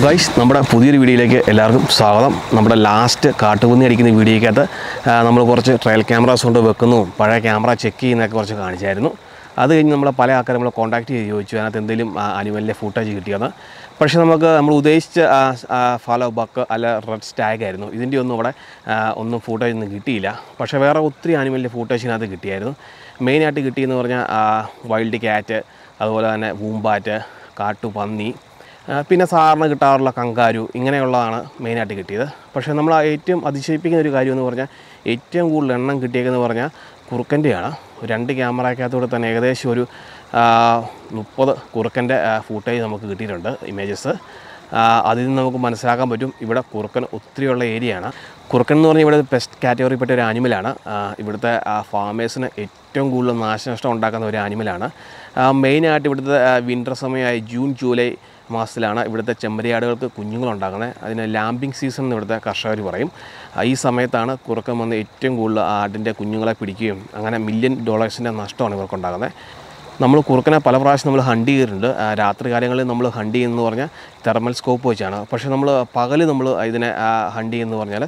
Guys നമ്മുടെ പുതിയൊരു വീഡിയോയിലേക്ക് എല്ലാവർക്കും സ്വാഗതം. നമ്മുടെ ലാസ്റ്റ് കാട്ടുപന്നി അടിക്കുന്ന വീഡിയോയ്ക്കകത്ത് നമ്മൾ കുറച്ച് ട്രയൽ ക്യാമറാസ് കൊണ്ട് വെക്കുന്നു, പഴയ ക്യാമറ ചെക്ക് ചെയ്യുന്നതൊക്കെ കുറച്ച് കാണിച്ചായിരുന്നു. അത് കഴിഞ്ഞ് നമ്മൾ പല ആൾക്കാരും നമ്മൾ കോൺടാക്ട് ചെയ്ത് ചോദിച്ചു അതിനകത്ത് എന്തെങ്കിലും അനിമലിൻ്റെ ഫുട്ടേജ് കിട്ടിയെന്ന്. പക്ഷേ നമ്മൾ ഉദ്ദേശിച്ച ഫാലോ ബക്ക് അല്ല റെഡ് സ്റ്റാഗ് ആയിരുന്നു. ഇതിൻ്റെ ഒന്നും ഇവിടെ ഒന്നും ഫുട്ടേജ് ഒന്നും കിട്ടിയില്ല. പക്ഷേ വേറെ ഒത്തിരി അനിമലിൻ്റെ ഫുട്ടേജിനകത്ത് കിട്ടിയായിരുന്നു. മെയിനായിട്ട് കിട്ടിയെന്ന് പറഞ്ഞാൽ വൈൽഡ് ക്യാറ്റ്, അതുപോലെ തന്നെ വൂമ്പാറ്റ്, കാട്ടുപന്നി, പിന്നെ സാധാരണ കിട്ടാറുള്ള കങ്കാരു, ഇങ്ങനെയുള്ളതാണ് മെയിനായിട്ട് കിട്ടിയത്. പക്ഷേ നമ്മൾ ഏറ്റവും അതിശയിപ്പിക്കുന്ന ഒരു കാര്യമെന്ന് പറഞ്ഞാൽ ഏറ്റവും കൂടുതൽ എണ്ണം കിട്ടിയേക്കെന്ന് പറഞ്ഞാൽ കുറുക്കൻ്റെയാണ്. 2 ക്യാമറയ്ക്കകത്തൂടെ തന്നെ ഏകദേശം ഒരു 30 കുറുക്കൻ്റെ ഫുട്ടേജ് നമുക്ക് കിട്ടിയിട്ടുണ്ട്, ഇമേജസ്. അതിൽ നിന്ന് നമുക്ക് മനസ്സിലാക്കാൻ പറ്റും ഇവിടെ കുറുക്കൻ ഒത്തിരിയുള്ള ഏരിയയാണ്. കുറുക്കൻ എന്ന് പറഞ്ഞാൽ ഇവിടെ പെസ്റ്റ് കാറ്റഗറിയിൽപ്പെട്ട ഒരു ആനിമലാണ്. ഇവിടുത്തെ ഫാമേഴ്സിന് ഏറ്റവും കൂടുതൽ നാശനഷ്ടം ഉണ്ടാക്കുന്ന ഒരു ആനിമലാണ്. മെയിനായിട്ട് ഇവിടുത്തെ വിൻ്റർ സമയമായ ജൂൺ ജൂലൈ മാസത്തിലാണ് ഇവിടുത്തെ ചെമ്മരിയാടുകൾക്ക് കുഞ്ഞുങ്ങളുണ്ടാകുന്നത്. അതിന് ലാമ്പിംഗ് സീസൺ എന്ന് ഇവിടുത്തെ കർഷകർ പറയും. ഈ സമയത്താണ് കുറുക്കൻ വന്ന് ഏറ്റവും കൂടുതൽ ആടിൻ്റെ കുഞ്ഞുങ്ങളെ പിടിക്കുകയും അങ്ങനെ $1 മില്യൺ നഷ്ടമാണ് ഇവർക്കുണ്ടാകുന്നത്. നമ്മൾ കുറുക്കനെ പല പ്രാവശ്യം നമ്മൾ ഹണ്ട് ചെയ്തിട്ടുണ്ട്. രാത്രി കാലങ്ങളിൽ നമ്മൾ ഹണ്ട് ചെയ്യുന്നതെന്ന് പറഞ്ഞാൽ തെർമൽ സ്കോപ്പ് വെച്ചാണ്. പക്ഷേ നമ്മൾ പകൽ നമ്മൾ ഇതിനെ ഹണ്ട് ചെയ്യുന്നതെന്ന് പറഞ്ഞാൽ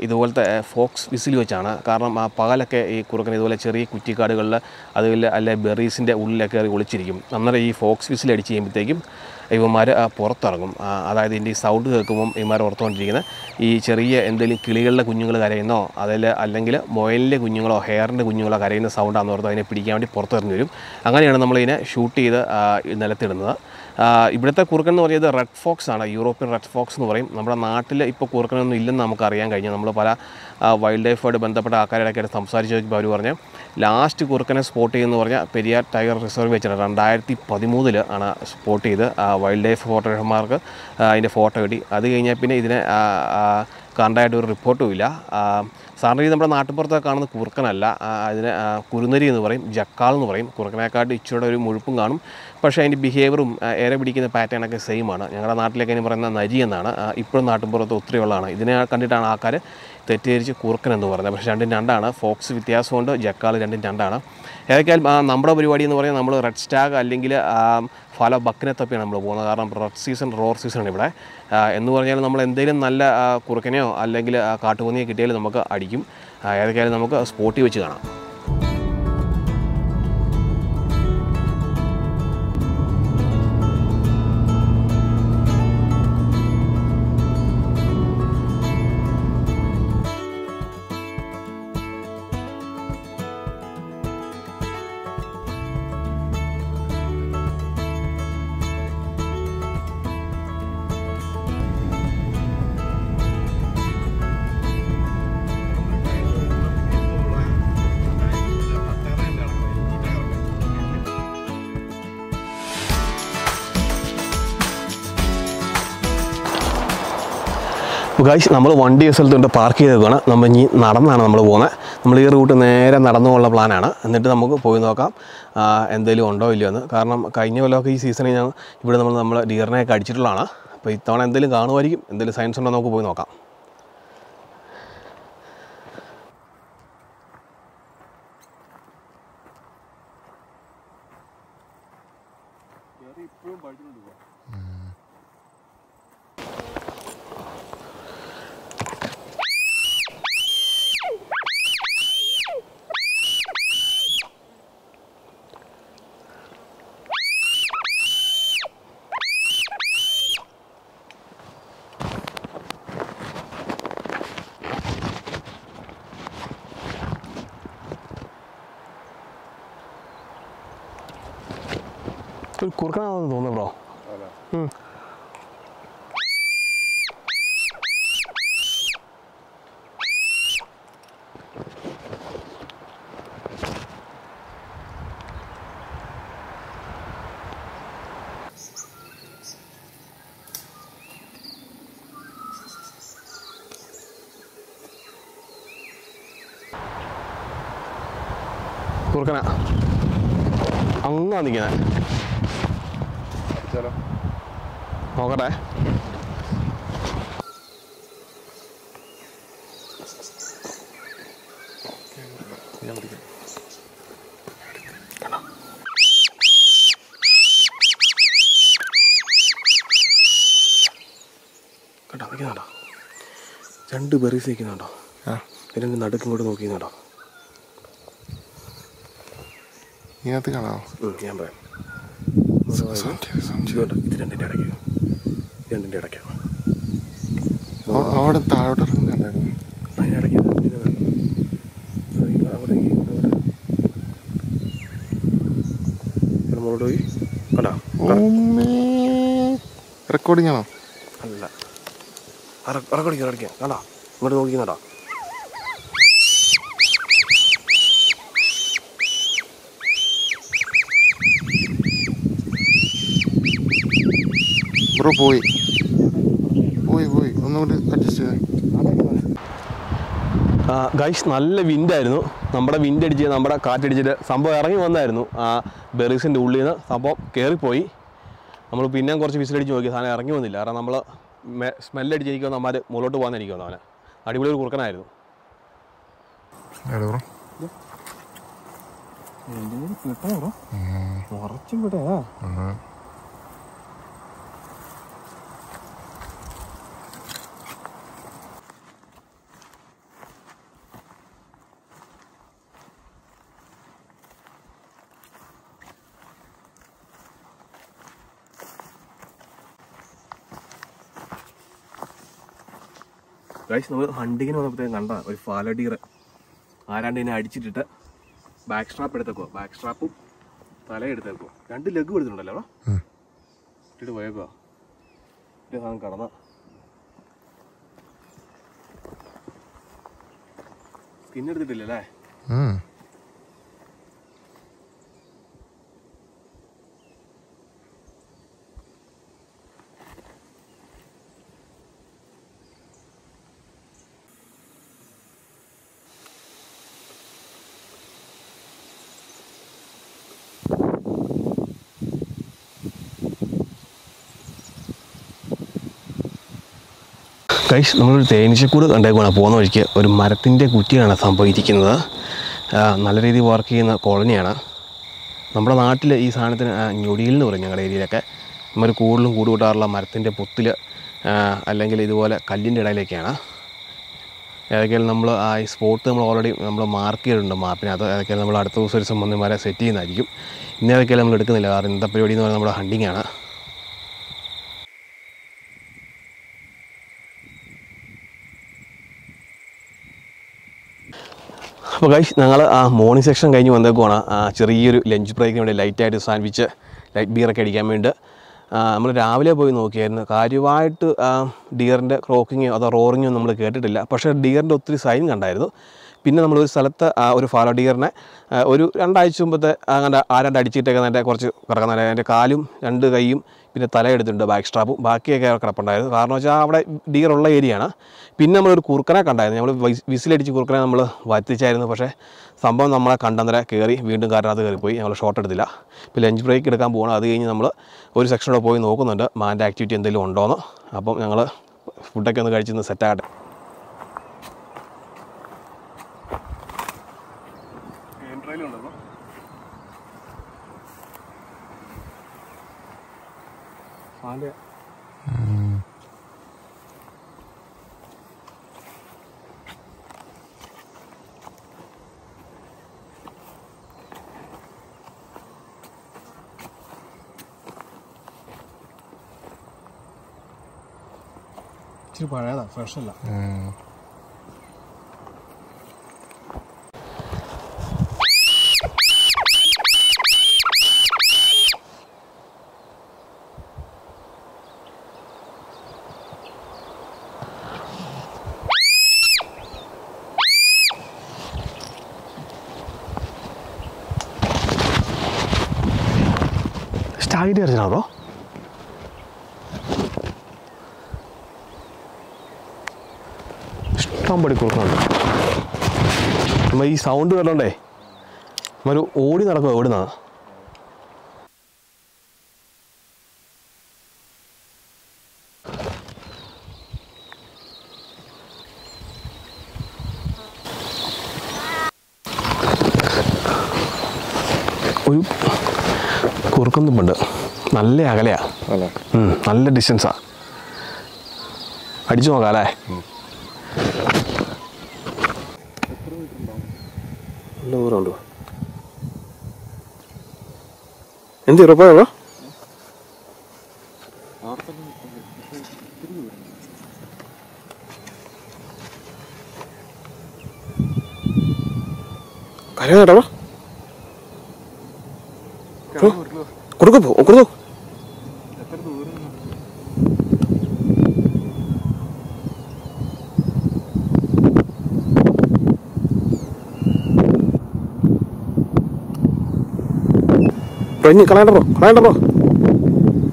ഇതുപോലത്തെ ഫോക്സ് വിസിൽ വെച്ചാണ്. കാരണം പകലൊക്കെ ഈ കുറുക്കൻ ഇതുപോലെ ചെറിയ കുറ്റിക്കാടുകളിൽ അതുപോലെ അല്ലെ ബെറീസിൻ്റെ ഉള്ളിലൊക്കെ കയറി ഒളിച്ചിരിക്കും. അന്നേരം ഈ ഫോക്സ് വിസിൽ അടിച്ച് കഴിയുമ്പോഴത്തേക്കും ഇവന്മാർ പുറത്തിറങ്ങും. അതായത് ഇതിൻ്റെ ഈ സൗണ്ട് കേൾക്കുമ്പം ഇവന്മാർ ഓർത്തുകൊണ്ടിരിക്കുന്നത് ഈ ചെറിയ എന്തെങ്കിലും കിളികളുടെ കുഞ്ഞുങ്ങൾ കരയുന്നോ അല്ലെങ്കിൽ മൊയലിൻ്റെ കുഞ്ഞുങ്ങളോ ഹെയറിൻ്റെ കുഞ്ഞുങ്ങളോ കരയുന്ന സൗണ്ടാണെന്ന് ഓർത്ത് അതിനെ പിടിക്കാൻ വേണ്ടി പുറത്തിറങ്ങി വരും. അങ്ങനെയാണ് നമ്മളിതിനെ ഷൂട്ട് ചെയ്ത് നിലത്തിടുന്നത്. ഇവിടുത്തെ കുറുക്കൻ എന്ന് പറയുന്നത് റെഡ് ഫോക്സ് ആണ്, യൂറോപ്യൻ റെഡ് ഫോക്സ് എന്ന് പറയും. നമ്മുടെ നാട്ടിൽ ഇപ്പോൾ കുറുക്കനൊന്നും ഇല്ലെന്ന് നമുക്ക് അറിയാൻ കഴിഞ്ഞു. നമ്മൾ പല വൈൽഡ് ലൈഫുമായിട്ട് ബന്ധപ്പെട്ട ആൾക്കാരുടെയൊക്കെ സംസാരിച്ച് നോക്കിയപ്പോൾ അവർ പറഞ്ഞ് ലാസ്റ്റ് കുറുക്കനെ സ്പോട്ട് ചെയ്യുമെന്ന് പറഞ്ഞാൽ പെരിയാർ ടൈഗർ റിസർവ് വെച്ചാണ് 2013 ആണ് സ്പോട്ട് ചെയ്ത് വൈൽഡ് ലൈഫ് ഫോട്ടോഗ്രാഫർമാർക്ക് അതിൻ്റെ ഫോട്ടോ കിട്ടി. അത് കഴിഞ്ഞാൽ പിന്നെ ഇതിനെ കണ്ടായിട്ട് ഒരു റിപ്പോർട്ടും ഇല്ല. സാറിന് നമ്മുടെ നാട്ടുപുറത്തൊക്കെ കാണുന്ന കുറുക്കനല്ല, അതിന് കുറുനരി എന്ന് പറയും, ജക്കാൾ എന്ന് പറയും. കുറുക്കനെക്കാട്ട് ഇച്ചിരി ഒരു മുഴുപ്പും കാണും. പക്ഷേ അതിൻ്റെ ബിഹേവിയറും ഏറെ പിടിക്കുന്ന പാറ്റേണൊക്കെ സെയിമാണ്. ഞങ്ങളുടെ നാട്ടിലേക്ക് അതിന് പറയുന്ന നരി എന്നാണ്. ഇപ്പോഴും നാട്ടുപുറത്ത് ഒത്തിരി ഉള്ളതാണ്. ഇതിനെ കണ്ടിട്ടാണ് ആൾക്കാർ തെറ്റിദ്ധരിച്ച് കുറുക്കൻ എന്ന് പറയുന്നത്. പക്ഷേ 2 ഫോക്സ് വ്യത്യാസമുണ്ട്, ജക്കാൾ 2 ഏതൊക്കെയാലും നമ്മുടെ പരിപാടി എന്ന് പറഞ്ഞാൽ നമ്മൾ റെഡ് സ്റ്റാഗ് അല്ലെങ്കിൽ ഫാലോ ബക്കിനെ തപ്പിയാണ് നമ്മൾ പോകുന്നത്. കാരണം റെഡ് സീസൺ റോർ സീസണാണ് ഇവിടെ. എന്ന് പറഞ്ഞാൽ നമ്മൾ എന്തെങ്കിലും നല്ല കുറുക്കനെയോ അല്ലെങ്കിൽ കാട്ടുപന്നിയോ കിട്ടിയാൽ നമുക്ക് അടിക്കും. ഏതൊക്കെയാലും നമുക്ക് സ്പോട്ടിൽ വെച്ച് കാണാം. ഗൈസ്, നമ്മൾ വണ്ടി സ്ഥലത്തുകൊണ്ട് പാർക്ക് ചെയ്തേക്കാണ്. നമ്മൾ ഇനി നടന്നാണ് നമ്മൾ പോകുന്നത്. നമ്മൾ ഈ റൂട്ട് നേരെ നടന്നു പോകാനുള്ള പ്ലാനാണ്. എന്നിട്ട് നമുക്ക് പോയി നോക്കാം എന്തെങ്കിലും ഉണ്ടോ ഇല്ലയോ എന്ന്. കാരണം കഴിഞ്ഞ കൊല്ലമൊക്കെ ഈ സീസണിൽ ഇവിടെ നമ്മൾ ഡിയറിനെയൊക്കെ അടിച്ചിട്ടുള്ളതാണ്. അപ്പോൾ ഇത്തവണ എന്തെങ്കിലും കാണുമായിരിക്കും. എന്തെങ്കിലും സയൻസ് ഉണ്ടോ നമുക്ക് പോയി നോക്കാം. ഒരു കുറുക്കനാണെന്ന് തോന്നുന്നു ബ്രോ. കുറുക്കനാ അങ്ങാ നിൽക്കുന്നത്. നോക്കട്ടെ. നിൽക്കുന്നുണ്ടോ? 2 ബെറീസ് നിൽക്കുന്നുണ്ടോ? ഇതിൻ്റെ നടുക്ക് ഇങ്ങോട്ട് നോക്കിക്കുന്നുണ്ടോ? ഇതിനകത്ത് കാണാമോ? ഞാൻ പറയാം. ഇത് രണ്ടിൻ്റെ ഇടയ്ക്കാണ്. അവിടെ താഴോട്ട് ഇറങ്ങുന്നുണ്ടായിരുന്നു. അതിനിടയ്ക്ക് അവിടെ മുകളിലോട്ട് പോയി കണ്ടോ? റെക്കോർഡിംഗ് ആണോ? അല്ല, റെക്കോർഡിക്കാം കണ്ടോ? ഇങ്ങോട്ട് നോക്കിക്കുന്നുണ്ടോ? ബ്രോ പോയി ഒന്നുകൂടി അഡ്ജസ്റ്റ് ചെയ്തേ. ഗൈസ്, നല്ല വിൻഡായിരുന്നു. നമ്മുടെ വിൻഡടിച്ച് നമ്മുടെ കാറ്റടിച്ചിട്ട് സംഭവം ഇറങ്ങി വന്നായിരുന്നു. ആ ബെറീസിൻ്റെ ഉള്ളിൽ നിന്ന് സംഭവം കയറിപ്പോയി. നമ്മൾ പിന്നെ കുറച്ച് വിസിലടിച്ച് നോക്കി, സാധനം ഇറങ്ങി വന്നില്ല. കാരണം നമ്മൾ സ്മെല്ലടിച്ചിരിക്കുമെന്ന് അമ്മമാർ മുകളിലോട്ട് പോകാനിരിക്കുമെന്ന്. അവനെ അടിപൊളി ഒരു കുറുക്കനായിരുന്നു. കുറച്ചും വിട്ടേ ഗൈസ്, നമ്മൾ ഹണ്ടിങ്ങിന് വന്നപ്പോഴത്തേക്കും കണ്ട ഒരു ഫാലോ ഡീർ ആരാണ്ട് ഇതിനെ അടിച്ചിട്ടിട്ട് ബാക്ക് സ്ട്രാപ്പ് എടുത്തേക്കോ. ബാക്ക് സ്ട്രാപ്പും തലയും എടുത്തേക്കോ. 2 ലെഗ് എടുത്തിട്ടുണ്ടല്ലോ അവിടെ ഇട്ടിട്ട് പോയേക്കോ. സാധനം കടന്ന സ്കിൻ എടുത്തിട്ടില്ലല്ലേ? ഗൈസ്, നമ്മളൊരു തേനീച്ചക്കൂട് കണ്ടേക്കുവാണ്. പോകുന്ന വഴിക്ക് ഒരു മരത്തിൻ്റെ കുറ്റിയാണ് സംഭവിച്ചിരിക്കുന്നത്. നല്ല രീതിയിൽ വർക്ക് ചെയ്യുന്ന കോളനിയാണ്. നമ്മുടെ നാട്ടിൽ ഈ സാധനത്തിന് ഞൊടിയിൽ എന്ന് പറയും. ഞങ്ങളുടെ ഏരിയയിലൊക്കെ നമ്മൾ കൂടുതലും കൂട് കൂട്ടാറുള്ള മരത്തിൻ്റെ പൊത്തിൽ അല്ലെങ്കിൽ ഇതുപോലെ കല്ലിൻ്റെ ഇടയിലേക്കാണ്. ഏതൊക്കെയാലും നമ്മൾ ഈ സ്പോട്ട് നമ്മൾ ഓൾറെഡി നമ്മൾ മാർക്ക് ചെയ്തിട്ടുണ്ട് മാപ്പിനകത്ത്. ഏതൊക്കെയാലും നമ്മൾ അടുത്ത ദിവസം ഒരു ദിവസം വന്ന് മരം സെറ്റ് ചെയ്യുന്നതായിരിക്കും. ഇന്ന് ഏതൊക്കെയാലും നമ്മൾ എടുക്കുന്നില്ല. കാരണം ഇന്നത്തെ പരിപാടി എന്ന് പറയുന്നത് നമ്മുടെ ഹണ്ടിങ്ങാണ്. അപ്പോൾ ഗൈസ്, ഞങ്ങൾ മോർണിംഗ് സെക്ഷൻ കഴിഞ്ഞ് വന്നേക്കുവാണ്. ചെറിയൊരു ലഞ്ച് ബ്രേക്കിന് വേണ്ടി ലൈറ്റായിട്ട് സാൻഡ്വിച്ച്, ലൈറ്റ് ബിയറൊക്കെ അടിക്കാൻ വേണ്ടി നമ്മൾ രാവിലെ പോയി നോക്കിയായിരുന്നു. കാര്യമായിട്ട് ഡിയറിൻ്റെ ക്രോക്കിങ്ങോ അതോ റോറിങ്ങോ നമ്മൾ കേട്ടിട്ടില്ല. പക്ഷേ ഡിയറിൻ്റെ ഒത്തിരി സൈൻ കണ്ടായിരുന്നു. പിന്നെ നമ്മളൊരു സ്ഥലത്ത് ഒരു ഫാലോ ഡിയറിനെ ഒരു 2 ആഴ്ച മുമ്പത്തെ അങ്ങനെ ആരാണ്ട് അടിച്ചിട്ടൊക്കെ അതിൻ്റെ കുറച്ച് കിടക്കുന്ന അതിൻ്റെ കാലും 2 കൈയും പിന്നെ തലയെടുത്തിട്ടുണ്ട്, ബാക്ക് സ്ട്രാപ്പും ബാക്കിയൊക്കെ കിടപ്പുണ്ടായിരുന്നു. കാരണം വെച്ചാൽ അവിടെ ഡിയർ ഉള്ള ഏരിയയാണ്. പിന്നെ നമ്മളൊരു കുറുക്കനെ കണ്ടായിരുന്നു. നമ്മൾ വിസിലടിച്ച് കുറുക്കനെ നമ്മൾ വത്തിച്ചായിരുന്നു. പക്ഷേ സംഭവം നമ്മളെ കണ്ടന്നേരം കയറി വീണ്ടും കാരണത്ത് കയറിപ്പോയി. ഞങ്ങൾ ഷോട്ട് എടുത്തില്ല. ഇപ്പോൾ ലഞ്ച് ബ്രേക്ക് എടുക്കാൻ പോകണം. അത് കഴിഞ്ഞ് നമ്മൾ ഒരു സെക്ഷനോടെ പോയി നോക്കുന്നുണ്ട് മാൻ്റെ ആക്ടിവിറ്റി എന്തെങ്കിലും ഉണ്ടോയെന്ന്. അപ്പം ഞങ്ങൾ ഫുഡൊക്കെ ഒന്ന് കഴിച്ചൊന്ന് സെറ്റാകട്ടെ. ഇച്ചിരി പഴയതാ, ഫ്രഷ് അല്ല. സ്റ്റാഗിറ്റ് അടിച്ചാണോ? ഇഷ്ടം പടി കൊടുക്കുന്നുണ്ട്. നമ്മൾ ഈ സൗണ്ട് കേട്ടോണ്ടേ നമ്മൾ ഓടി നടക്കുക. ഓടുന്ന ഒരു കുറുക്കൻ തുമ്പുണ്ട്. നല്ല അകലെയാ, നല്ല ഡിസ്റ്റൻസാ. അടിച്ചു നോക്കാം അല്ലേ? നല്ല ദൂരമുണ്ടോ? എന്ത് ഉറപ്പാണോ? കരയാട്ടോ കൊടുക്കോ കൊടുക്കോ. ഇനി കളയണ്ട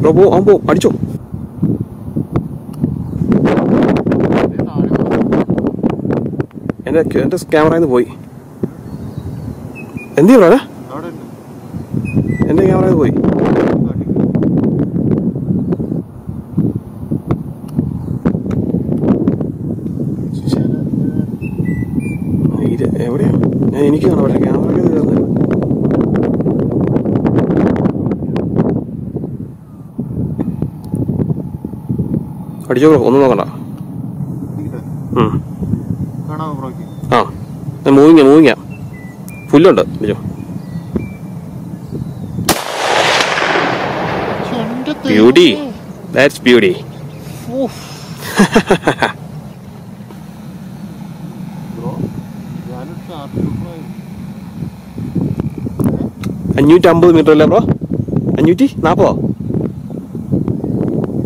ബ്രോ പോ അവൻ പോ അടിച്ചോ. എൻ്റെ ക്യാമറയിൽ നിന്ന് പോയി. എന്ത് ചെയ്യണേ? എൻ്റെ ക്യാമറയിൽ നിന്ന് പോയി. എവിടെയാ? എനിക്ക് കാണാം പക്ഷേ ക്യാമറയിൽ കയറുന്നത്. അടിച്ചോ ബ്രോ, ഒന്നും നോക്കണ്ട. ആ മൂവിങ്ങ പുല്ലുണ്ട്. അടിച്ചോ. Beauty, that's beauty. 550 മീറ്റർ അല്ലേ ബ്രോ? 540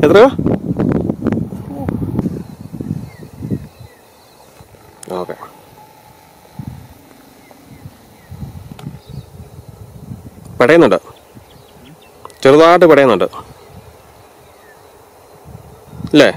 എത്രയോ? ഓക്കെ. പടയുന്നുണ്ട്, ചെറുതായിട്ട് പടയുന്നുണ്ട് അല്ലേ?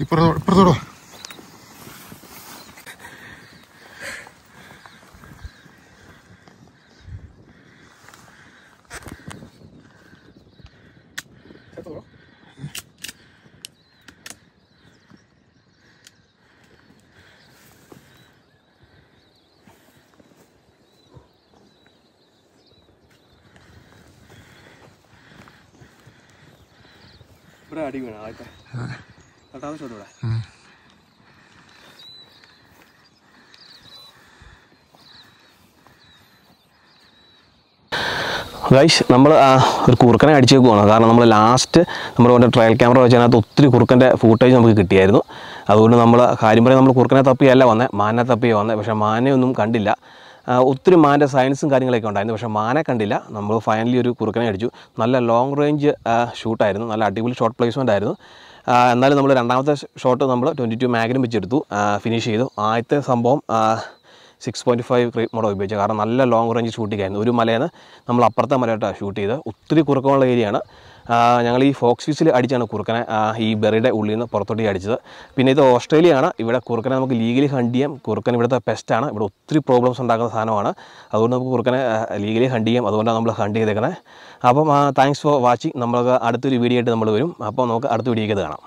ഇപ്പുറത്തോടോ. ഇവിടെ അടി വീണ ആദ്യത്തെ രണ്ടാമത്തെ ഷോട്ട് ഇവിടെ. ഗൈസ്, നമ്മൾ ഒരു കുറുക്കനെ അടിച്ചേക്കുവാണ്. കാരണം നമ്മൾ ലാസ്റ്റ് നമ്മൾ കൊണ്ട് ട്രയൽ ക്യാമറ വെച്ച് അതിനകത്ത് ഒത്തിരി കുറുക്കൻ്റെ ഫൂട്ടേജ് നമുക്ക് കിട്ടിയായിരുന്നു. അതുകൊണ്ട് നമ്മൾ കാര്യം പറയാൻ നമ്മൾ കുറുക്കനെ തപ്പിയല്ല വന്നത്, മാനെ തപ്പിയാണ് വന്നത്. പക്ഷേ മാനയൊന്നും കണ്ടില്ല. ഒത്തിരി മാൻ്റെ സയൻസും കാര്യങ്ങളൊക്കെ ഉണ്ടായിരുന്നു, പക്ഷേ മാനെ കണ്ടില്ല. നമ്മൾ ഫൈനലി ഒരു കുറുക്കനെ അടിച്ചു. നല്ല ലോങ് റേഞ്ച് ഷൂട്ടായിരുന്നു, നല്ല അടിപൊളി ഷോട്ട് പ്ലേസ്മെൻ്റ് ആയിരുന്നു. എന്നാലും നമ്മൾ രണ്ടാമത്തെ ഷോട്ട് നമ്മൾ 22 മാഗിനും വെച്ചെടുത്തു, ഫിനിഷ് ചെയ്തു. ആദ്യത്തെ സംഭവം 6.5 ക്രീപ്പ് മോഡ് ഉപയോഗിച്ചത്. കാരണം നല്ല ലോങ് റേഞ്ച് ഷൂട്ടിംഗ് ആയിരുന്നു. ഒരു മലയിൽ നിന്ന് നമ്മൾ അപ്പുറത്തെ മലയായിട്ടാണ് ഷൂട്ട് ചെയ്തത്. ഒത്തിരി കുറുക്കമുള്ള ഏരിയയാണ്. ഞങ്ങൾ ഈ ഫോക്സ് ഫിഷിൽ അടിച്ചാണ് കുറുക്കനെ ഈ ബെറിയുടെ ഉള്ളിൽ നിന്ന് പുറത്തോട്ട് അടിച്ചത്. പിന്നെ ഇത് ഓസ്ട്രേലിയയാണ്. ഇവിടെ കുറുക്കനെ നമുക്ക് ലീഗലി ഹണ്ട് ചെയ്യാം. കുറുക്കൻ ഇവിടുത്തെ പെസ്റ്റാണ്. ഇവിടെ ഒത്തിരി പ്രോബ്ലംസ് ഉണ്ടാക്കുന്ന സാധനമാണ്. അതുകൊണ്ട് നമുക്ക് കുറുക്കനെ ലീഗലി ഹണ്ട് ചെയ്യാം. അതുകൊണ്ടാണ് നമ്മൾ ഹണ്ട് ചെയ്തേക്കുന്നത്. അപ്പം താങ്ക്സ് ഫോർ വാച്ചിങ്. നമ്മൾക്ക് അടുത്തൊരു വീഡിയോ ആയിട്ട് നമ്മൾ വരും. അപ്പോൾ നമുക്ക് അടുത്ത വീഡിയോയ്ക്ക് കാണാം.